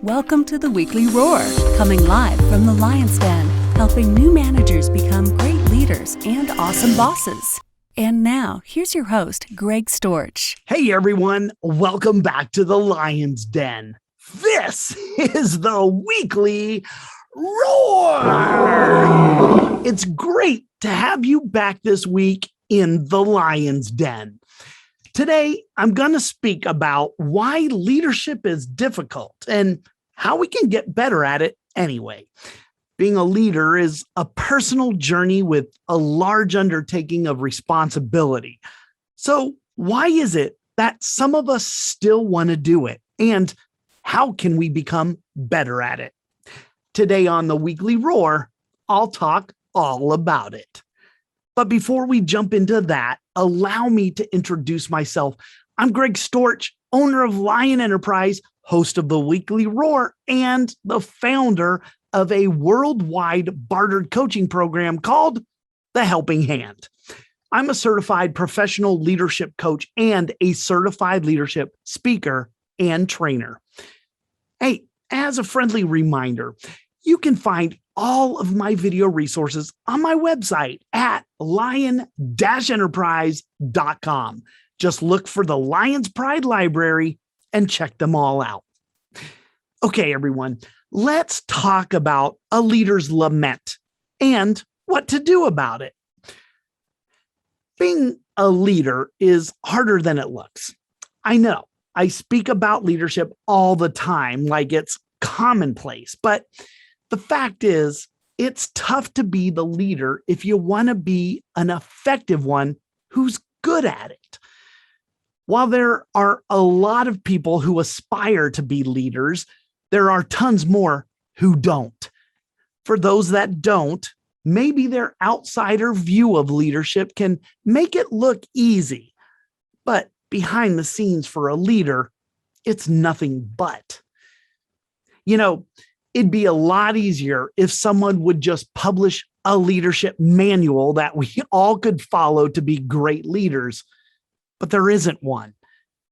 Welcome to the Weekly Roar, coming live from the Lion's Den, helping new managers become great leaders and awesome bosses. And now, here's your host, Greg Storch. Hey everyone, welcome back to the Lion's Den. This is the Weekly Roar. It's great to have you back this week in the Lion's Den. Today, I'm going to speak about why leadership is difficult and how we can get better at it anyway. Being a leader is a personal journey with a large undertaking of responsibility. So why is it that some of us still want to do it? And how can we become better at it? Today on the Weekly Roar, I'll talk all about it. But before we jump into that, allow me to introduce myself. I'm Greg Storch, owner of Lion Enterprise, host of the Weekly Roar, and the founder of a worldwide bartered coaching program called The Helping Hand. I'm a certified professional leadership coach and a certified leadership speaker and trainer. Hey, as a friendly reminder, you can find all of my video resources on my website at lion-enterprise.com. Just look for the Lion's Pride Library and check them all out. Okay, everyone, let's talk about a leader's lament and what to do about it. Being a leader is harder than it looks. I know, I speak about leadership all the time like it's commonplace, but the fact is, it's tough to be the leader if you want to be an effective one who's good at it. While there are a lot of people who aspire to be leaders, there are tons more who don't. For those that don't, maybe their outsider view of leadership can make it look easy. But behind the scenes for a leader, it's nothing but. It'd be a lot easier if someone would just publish a leadership manual that we all could follow to be great leaders, but there isn't one.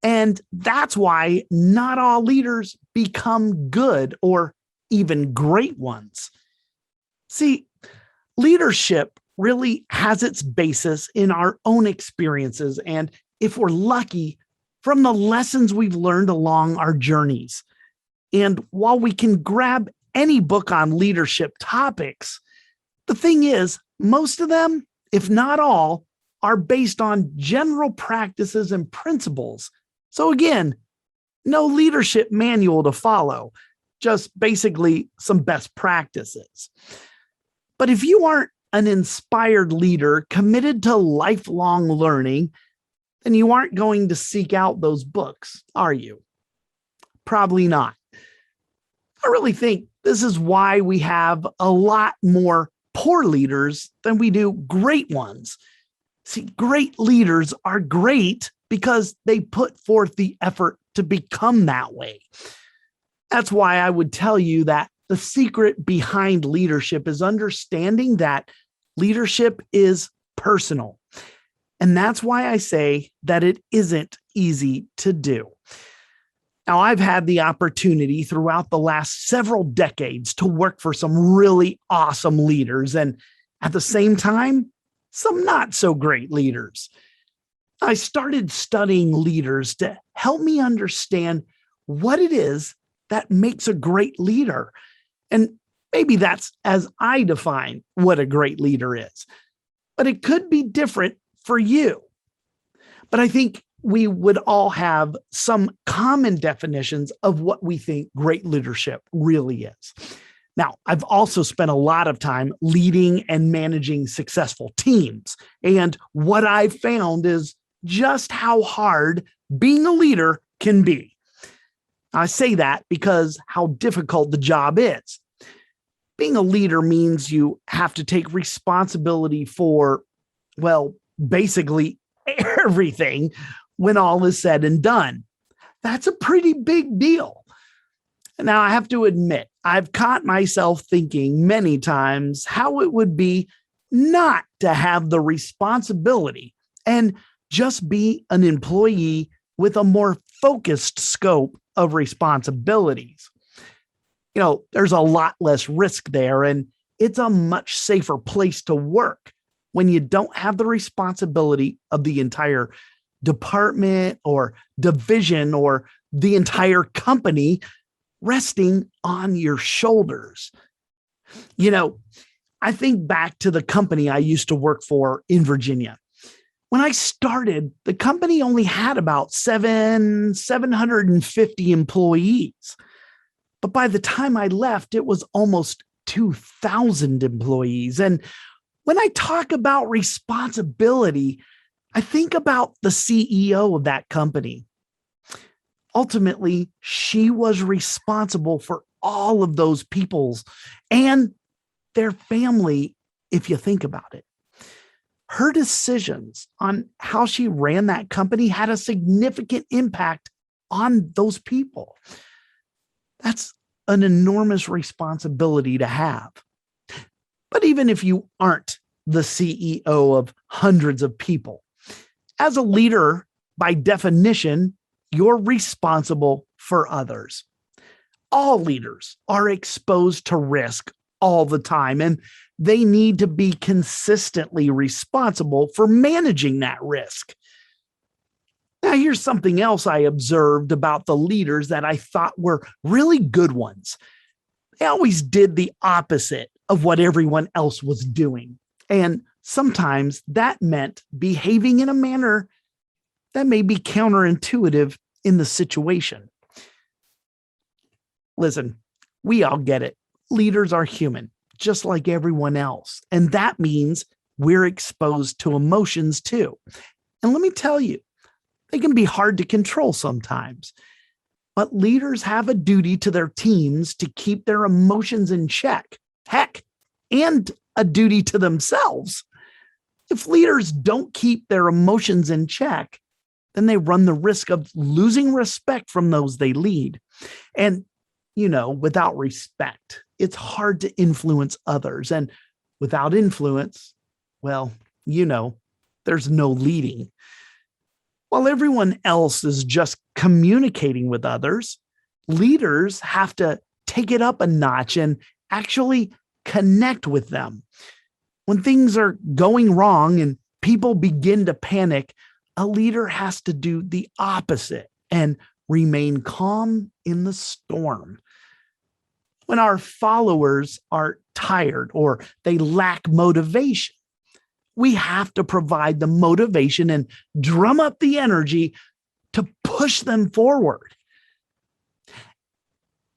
And that's why not all leaders become good or even great ones. See, leadership really has its basis in our own experiences, and if we're lucky, from the lessons we've learned along our journeys. And while we can grab any book on leadership topics, the thing is, most of them, if not all, are based on general practices and principles. So again, no leadership manual to follow, just basically some best practices. But if you aren't an inspired leader committed to lifelong learning, then you aren't going to seek out those books, are you? Probably not. I really think this is why we have a lot more poor leaders than we do great ones. See, great leaders are great because they put forth the effort to become that way. That's why I would tell you that the secret behind leadership is understanding that leadership is personal. And that's why I say that it isn't easy to do. Now, I've had the opportunity throughout the last several decades to work for some really awesome leaders and at the same time, some not so great leaders. I started studying leaders to help me understand what it is that makes a great leader. And maybe that's as I define what a great leader is, but it could be different for you. But I think we would all have some common definitions of what we think great leadership really is. Now, I've also spent a lot of time leading and managing successful teams. And what I've found is just how hard being a leader can be. I say that because how difficult the job is. Being a leader means you have to take responsibility for, basically everything when all is said and done. That's a pretty big deal. Now, I have to admit, I've caught myself thinking many times how it would be not to have the responsibility and just be an employee with a more focused scope of responsibilities. There's a lot less risk there, and it's a much safer place to work when you don't have the responsibility of the entire department or division or the entire company resting on your shoulders. I think back to the company I used to work for in Virginia. When I started, the company only had about 750 employees. But by the time I left, it was almost 2,000 employees. And when I talk about responsibility, I think about the CEO of that company. Ultimately, she was responsible for all of those people's and their family, if you think about it. Her decisions on how she ran that company had a significant impact on those people. That's an enormous responsibility to have. But even if you aren't the CEO of hundreds of people, as a leader, by definition, you're responsible for others. All leaders are exposed to risk all the time, and they need to be consistently responsible for managing that risk. Now, here's something else I observed about the leaders that I thought were really good ones. They always did the opposite of what everyone else was doing. And sometimes that meant behaving in a manner that may be counterintuitive in the situation. Listen, we all get it. Leaders are human, just like everyone else. And that means we're exposed to emotions too. And let me tell you, they can be hard to control sometimes. But leaders have a duty to their teams to keep their emotions in check. Heck, and a duty to themselves. If leaders don't keep their emotions in check, then they run the risk of losing respect from those they lead. And, without respect, it's hard to influence others. And without influence, well, there's no leading. While everyone else is just communicating with others, leaders have to take it up a notch and actually connect with them. When things are going wrong and people begin to panic, a leader has to do the opposite and remain calm in the storm. When our followers are tired or they lack motivation, we have to provide the motivation and drum up the energy to push them forward.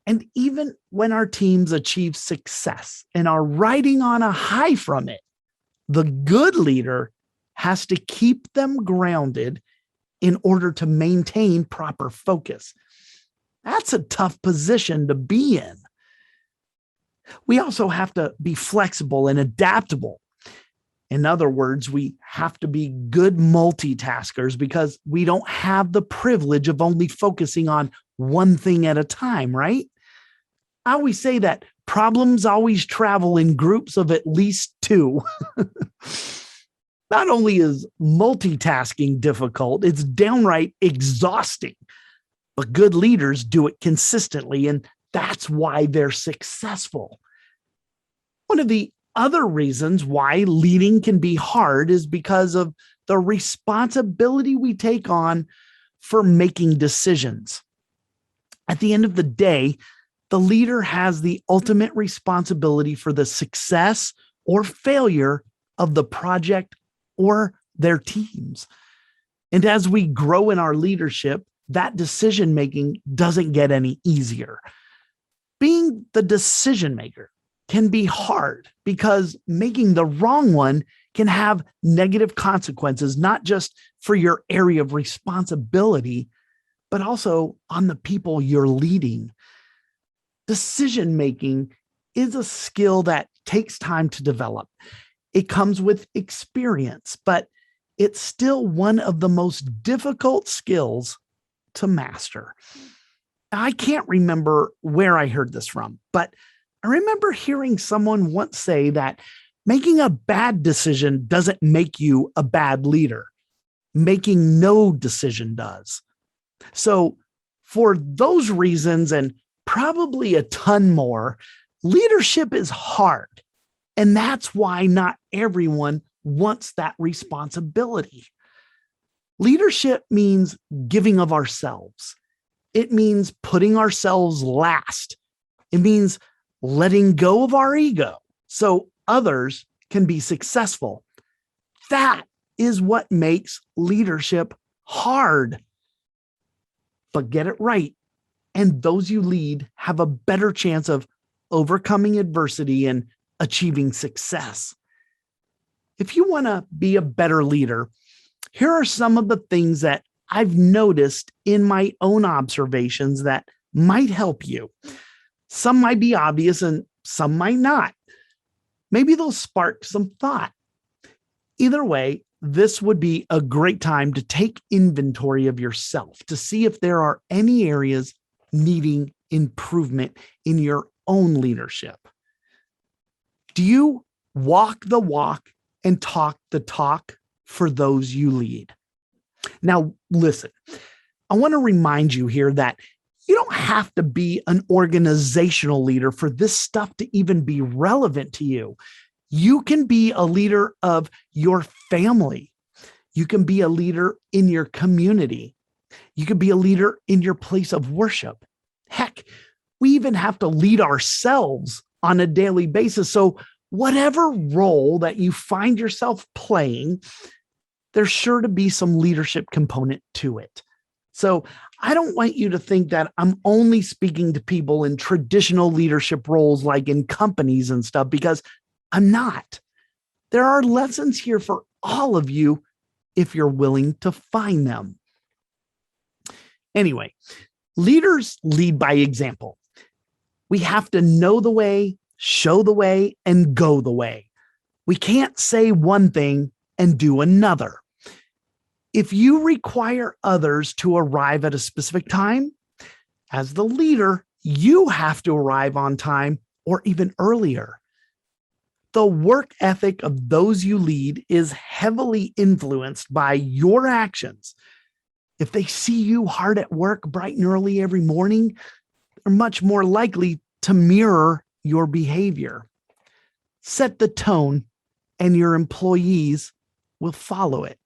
And even when our teams achieve success and are riding on a high from it, the good leader has to keep them grounded in order to maintain proper focus. That's a tough position to be in. We also have to be flexible and adaptable. In other words, we have to be good multitaskers because we don't have the privilege of only focusing on one thing at a time, right? I always say that problems always travel in groups of at least two. Not only is multitasking difficult, it's downright exhausting. But good leaders do it consistently, and that's why they're successful. One of the other reasons why leading can be hard is because of the responsibility we take on for making decisions. At the end of the day, the leader has the ultimate responsibility for the success or failure of the project or their teams. And as we grow in our leadership, that decision-making doesn't get any easier. Being the decision maker can be hard because making the wrong one can have negative consequences, not just for your area of responsibility, but also on the people you're leading. Decision making is a skill that takes time to develop. It comes with experience, but it's still one of the most difficult skills to master. I can't remember where I heard this from, but I remember hearing someone once say that making a bad decision doesn't make you a bad leader. Making no decision does. So for those reasons, and probably a ton more. Leadership is hard. And that's why not everyone wants that responsibility. Leadership means giving of ourselves. It means putting ourselves last. It means letting go of our ego so others can be successful. That is what makes leadership hard. But get it right, and those you lead have a better chance of overcoming adversity and achieving success. If you want to be a better leader, here are some of the things that I've noticed in my own observations that might help you. Some might be obvious and some might not. Maybe they'll spark some thought. Either way, this would be a great time to take inventory of yourself to see if there are any areas needing improvement in your own leadership. Do you walk the walk and talk the talk for those you lead? Now, listen, I want to remind you here that you don't have to be an organizational leader for this stuff to even be relevant to you. You can be a leader of your family. You can be a leader in your community. You can be a leader in your place of worship. Heck, we even have to lead ourselves on a daily basis. So whatever role that you find yourself playing, there's sure to be some leadership component to it. So I don't want you to think that I'm only speaking to people in traditional leadership roles like in companies and stuff, because I'm not. There are lessons here for all of you if you're willing to find them. Anyway, leaders lead by example. We have to know the way, show the way, and go the way. We can't say one thing and do another. If you require others to arrive at a specific time, as the leader, you have to arrive on time or even earlier. The work ethic of those you lead is heavily influenced by your actions. If they see you hard at work bright and early every morning, they're much more likely to mirror your behavior. Set the tone, and your employees will follow it.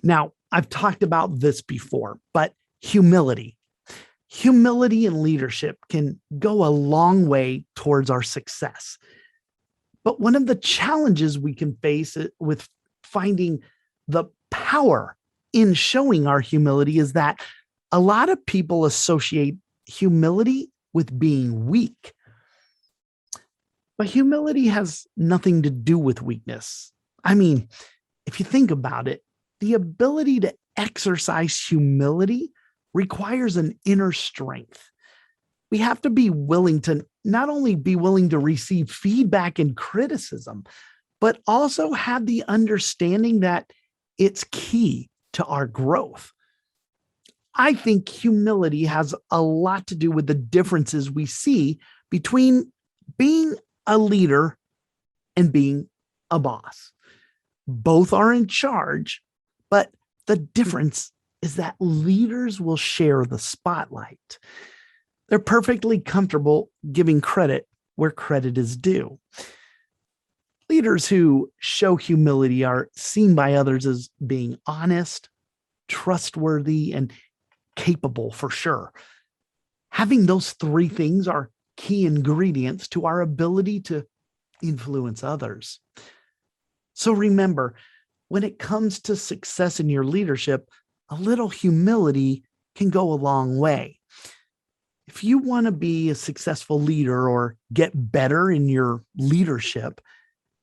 Now, I've talked about this before, but humility in leadership can go a long way towards our success. But one of the challenges we can face with finding the power in showing our humility is that a lot of people associate humility with being weak. But humility has nothing to do with weakness. I mean, if you think about it, the ability to exercise humility requires an inner strength. We have to be willing to not only be willing to receive feedback and criticism, but also have the understanding that it's key to our growth. I think humility has a lot to do with the differences we see between being a leader and being a boss. Both are in charge, but the difference is that leaders will share the spotlight. They're perfectly comfortable giving credit where credit is due. Leaders who show humility are seen by others as being honest, trustworthy, and capable for sure. Having those three things are key ingredients to our ability to influence others. So remember, when it comes to success in your leadership, a little humility can go a long way. If you want to be a successful leader or get better in your leadership,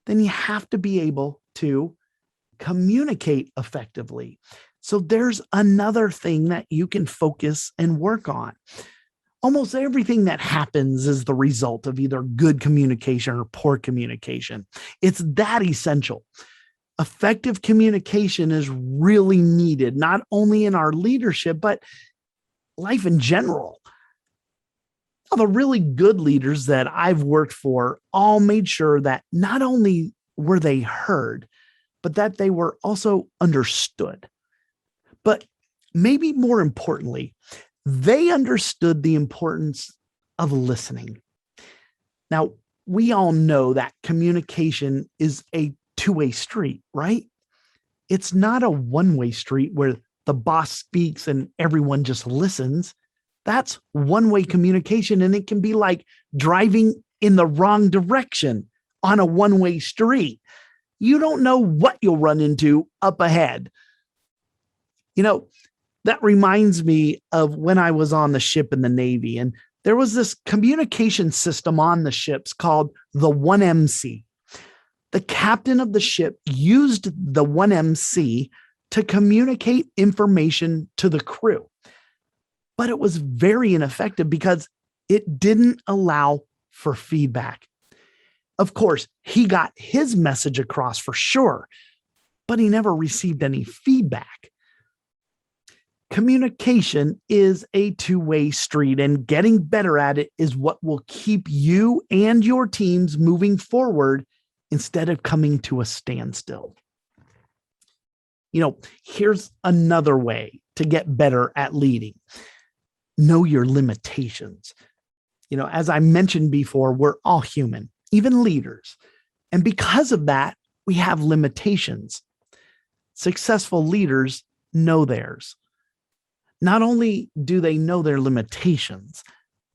then you have to be able to communicate effectively. So there's another thing that you can focus and work on. Almost everything that happens is the result of either good communication or poor communication. It's that essential. Effective communication is really needed, not only in our leadership, but life in general. The really good leaders that I've worked for all made sure that not only were they heard, but that they were also understood. But maybe more importantly, They understood the importance of listening. Now, we all know that communication is a two-way street, right? It's not a one-way street where the boss speaks and everyone just listens. That's one-way communication, and it can be like driving in the wrong direction on a one-way street. You don't know what you'll run into up ahead. That reminds me of when I was on the ship in the Navy, and there was this communication system on the ships called the 1MC. The captain of the ship used the 1MC to communicate information to the crew. But it was very ineffective because it didn't allow for feedback. Of course, he got his message across for sure, but he never received any feedback. Communication is a two-way street, and getting better at it is what will keep you and your teams moving forward instead of coming to a standstill. Here's another way to get better at leading. Know your limitations. As I mentioned before, we're all human, even leaders. And because of that, we have limitations. Successful leaders know theirs. Not only do they know their limitations,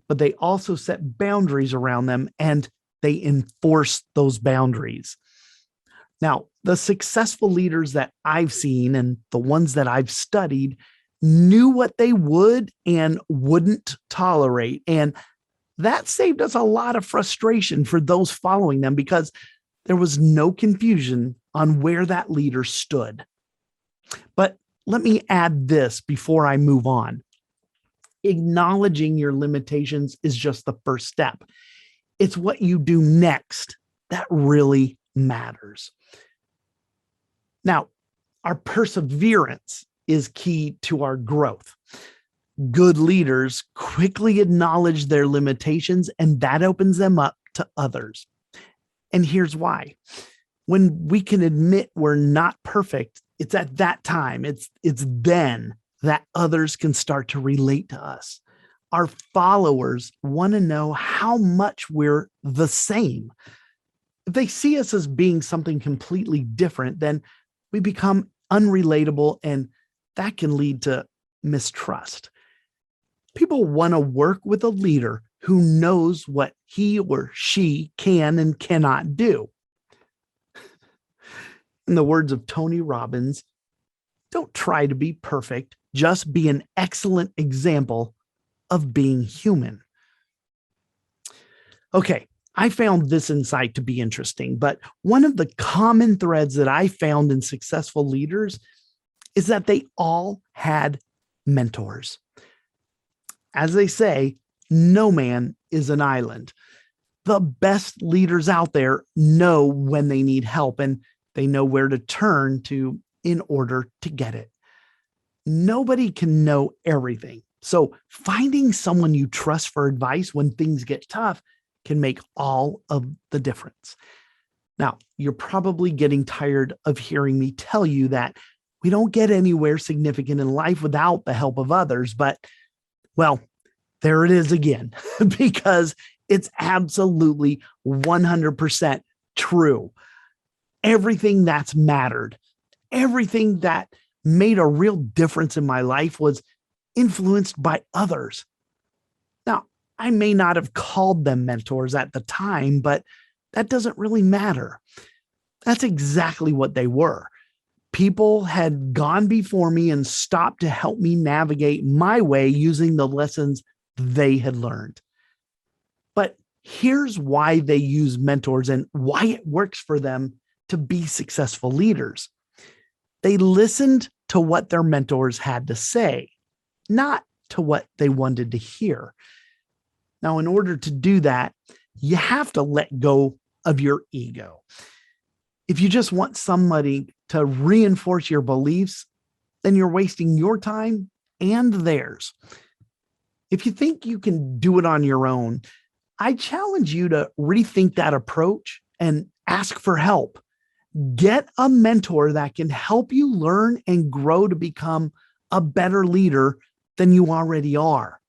but they also set boundaries around them and they enforce those boundaries. Now, the successful leaders that I've seen and the ones that I've studied knew what they would and wouldn't tolerate. And that saved us a lot of frustration for those following them because there was no confusion on where that leader stood. But let me add this before I move on. Acknowledging your limitations is just the first step. It's what you do next that really matters. Now, our perseverance is key to our growth. Good leaders quickly acknowledge their limitations, and that opens them up to others. And here's why. When we can admit we're not perfect, it's at that time, it's then that others can start to relate to us. Our followers want to know how much we're the same. If they see us as being something completely different, then we become unrelatable, and that can lead to mistrust. People want to work with a leader who knows what he or she can and cannot do. In the words of Tony Robbins, don't try to be perfect, just be an excellent example of being human. Okay, I found this insight to be interesting, but one of the common threads that I found in successful leaders is that they all had mentors. As they say, no man is an island. The best leaders out there know when they need help, and they know where to turn to in order to get it. Nobody can know everything. So finding someone you trust for advice when things get tough can make all of the difference. Now, you're probably getting tired of hearing me tell you that we don't get anywhere significant in life without the help of others, but, well, there it is again, because it's absolutely 100% true. Everything that's mattered, everything that made a real difference in my life was influenced by others. Now, I may not have called them mentors at the time, but that doesn't really matter. That's exactly what they were. People had gone before me and stopped to help me navigate my way using the lessons they had learned. But here's why they use mentors and why it works for them to be successful leaders. They listened to what their mentors had to say, not to what they wanted to hear. Now, in order to do that, you have to let go of your ego. If you just want somebody to reinforce your beliefs, then you're wasting your time and theirs. If you think you can do it on your own, I challenge you to rethink that approach and ask for help. Get a mentor that can help you learn and grow to become a better leader than you already are.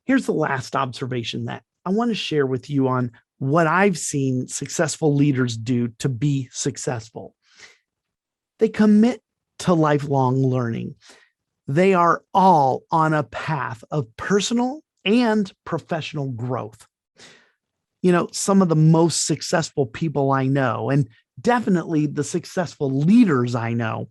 Here's the last observation that I want to share with you on what I've seen successful leaders do to be successful. They commit to lifelong learning. They are all on a path of personal and professional growth. Some of the most successful people I know, and definitely the successful leaders I know,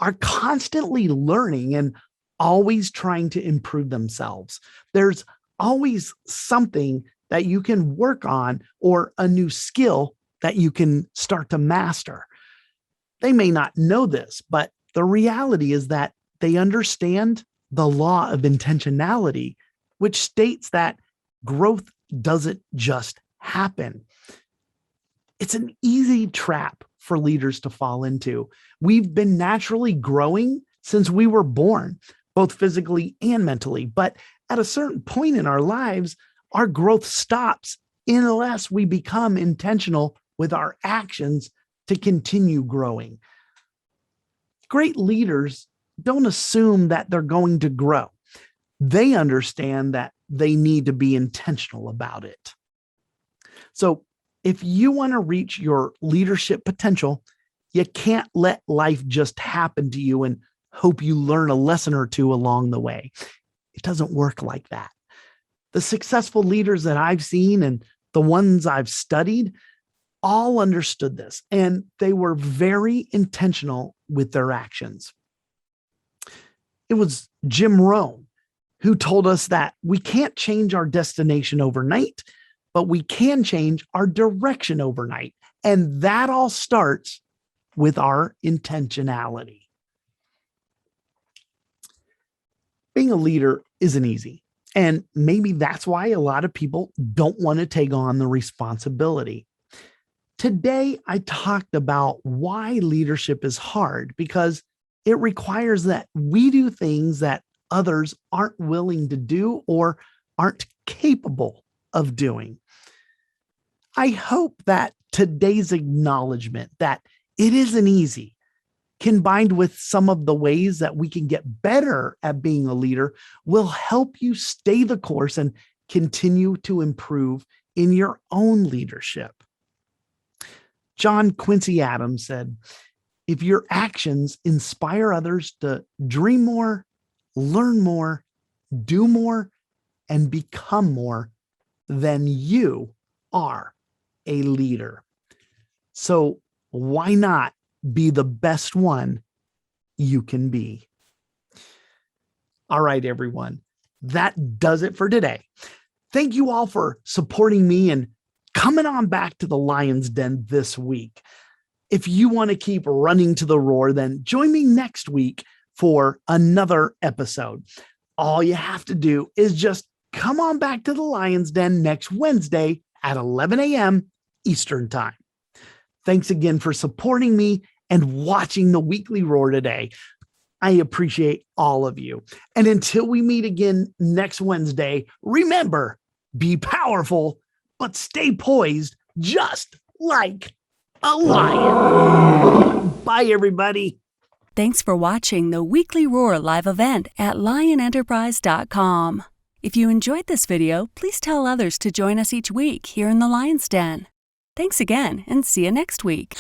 are constantly learning and always trying to improve themselves. There's always something that you can work on or a new skill that you can start to master. They may not know this, but the reality is that they understand the law of intentionality, which states that growth doesn't just happen. It's an easy trap for leaders to fall into. We've been naturally growing since we were born, both physically and mentally. But at a certain point in our lives, our growth stops unless we become intentional with our actions to continue growing. Great leaders don't assume that they're going to grow. They understand that they need to be intentional about it. So if you want to reach your leadership potential, you can't let life just happen to you and hope you learn a lesson or two along the way. It doesn't work like that. The successful leaders that I've seen and the ones I've studied all understood this, and they were very intentional with their actions. It was Jim Rohn who told us that we can't change our destination overnight, but we can change our direction overnight. And that all starts with our intentionality. Being a leader isn't easy. And maybe that's why a lot of people don't want to take on the responsibility. Today, I talked about why leadership is hard, because it requires that we do things that others aren't willing to do or aren't capable of doing. I hope that today's acknowledgement that it isn't easy, combined with some of the ways that we can get better at being a leader, will help you stay the course and continue to improve in your own leadership. John Quincy Adams said, "If your actions inspire others to dream more, learn more, do more, and become more, then you are a leader." So why not be the best one you can be? All right, everyone, that does it for today. Thank you all for supporting me and coming on back to the Lion's Den this week. If you want to keep running to the roar, then join me next week for another episode. All you have to do is just come on back to the Lion's Den next Wednesday at 11 a.m. Eastern Time. Thanks again for supporting me and watching the weekly roar today. I appreciate all of you. And until we meet again next Wednesday, remember, be powerful, but stay poised just like a lion. Bye, everybody. Thanks for watching the Weekly Roar live event at lionenterprise.com. If you enjoyed this video, please tell others to join us each week here in the Lion's Den. Thanks again, and see you next week.